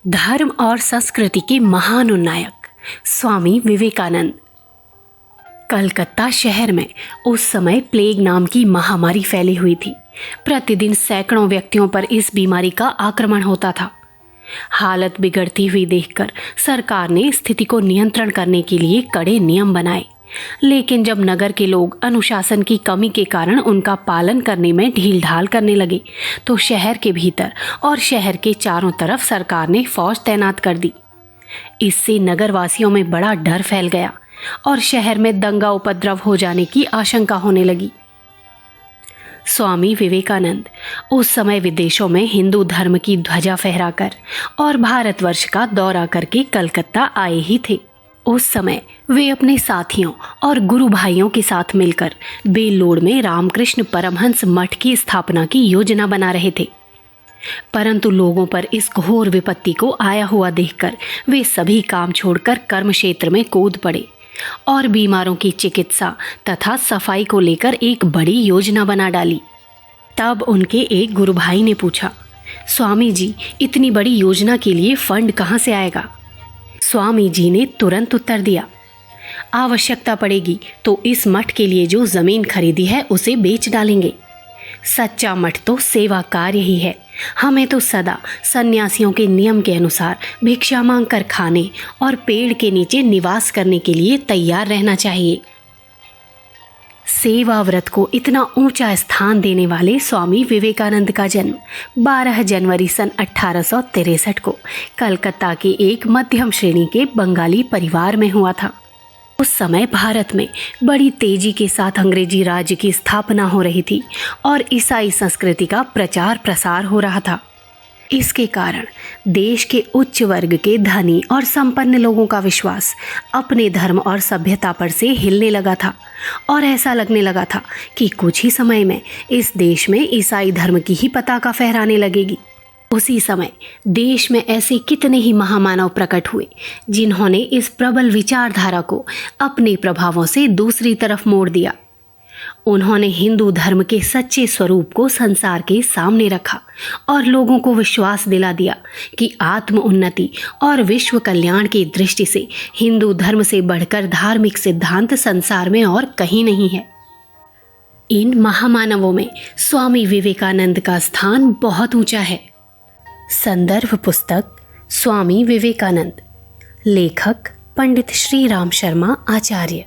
धर्म और संस्कृति के महान उन्नायक स्वामी विवेकानंद। कलकत्ता शहर में उस समय प्लेग नाम की महामारी फैली हुई थी। प्रतिदिन सैकड़ों व्यक्तियों पर इस बीमारी का आक्रमण होता था। हालत बिगड़ती हुई देखकर सरकार ने स्थिति को नियंत्रण करने के लिए कड़े नियम बनाए, लेकिन जब नगर के लोग अनुशासन की कमी के कारण उनका पालन करने में ढील ढाल करने लगे, तो शहर के भीतर और शहर के चारों तरफ सरकार ने फौज तैनात कर दी। इससे नगरवासियों में बड़ा डर फैल गया और शहर में दंगा उपद्रव हो जाने की आशंका होने लगी। स्वामी विवेकानंद उस समय विदेशों में हिंदू धर्म की ध्वजा फहराकर और भारतवर्ष का दौरा करके कलकत्ता आए ही थे। उस समय वे अपने साथियों और गुरु भाइयों के साथ मिलकर बेल्लोर में रामकृष्ण परमहंस मठ की स्थापना की योजना बना रहे थे। परंतु लोगों पर इस घोर विपत्ति को आया हुआ देखकर वे सभी काम छोड़कर कर्म क्षेत्र में कूद पड़े और बीमारों की चिकित्सा तथा सफाई को लेकर एक बड़ी योजना बना डाली। तब उनके एक गुरु भाई ने पूछा, स्वामी जी, इतनी बड़ी योजना के लिए फंड कहाँ से आएगा? स्वामी जी ने तुरंत उत्तर दिया, आवश्यकता पड़ेगी तो इस मठ के लिए जो जमीन खरीदी है उसे बेच डालेंगे। सच्चा मठ तो सेवा कार्य ही है। हमें तो सदा सन्यासियों के नियम के अनुसार भिक्षा मांगकर खाने और पेड़ के नीचे निवास करने के लिए तैयार रहना चाहिए। सेवा व्रत को इतना ऊंचा स्थान देने वाले स्वामी विवेकानंद का जन्म 12 जनवरी सन 1863 को कलकत्ता के एक मध्यम श्रेणी के बंगाली परिवार में हुआ था। उस समय भारत में बड़ी तेजी के साथ अंग्रेजी राज्य की स्थापना हो रही थी और ईसाई संस्कृति का प्रचार प्रसार हो रहा था। इसके कारण देश के उच्च वर्ग के धनी और संपन्न लोगों का विश्वास अपने धर्म और सभ्यता पर से हिलने लगा था और ऐसा लगने लगा था कि कुछ ही समय में इस देश में ईसाई धर्म की ही पताका फहराने लगेगी। उसी समय देश में ऐसे कितने ही महामानव प्रकट हुए जिन्होंने इस प्रबल विचारधारा को अपने प्रभावों से दूसरी तरफ मोड़ दिया। उन्होंने हिंदू धर्म के सच्चे स्वरूप को संसार के सामने रखा और लोगों को विश्वास दिला दिया कि आत्म उन्नति और विश्व कल्याण की दृष्टि से हिंदू धर्म से बढ़कर धार्मिक सिद्धांत संसार में और कहीं नहीं है। इन महामानवों में स्वामी विवेकानंद का स्थान बहुत ऊंचा है। संदर्भ पुस्तक स्वामी विवेकानंद, लेखक पंडित श्री राम शर्मा आचार्य।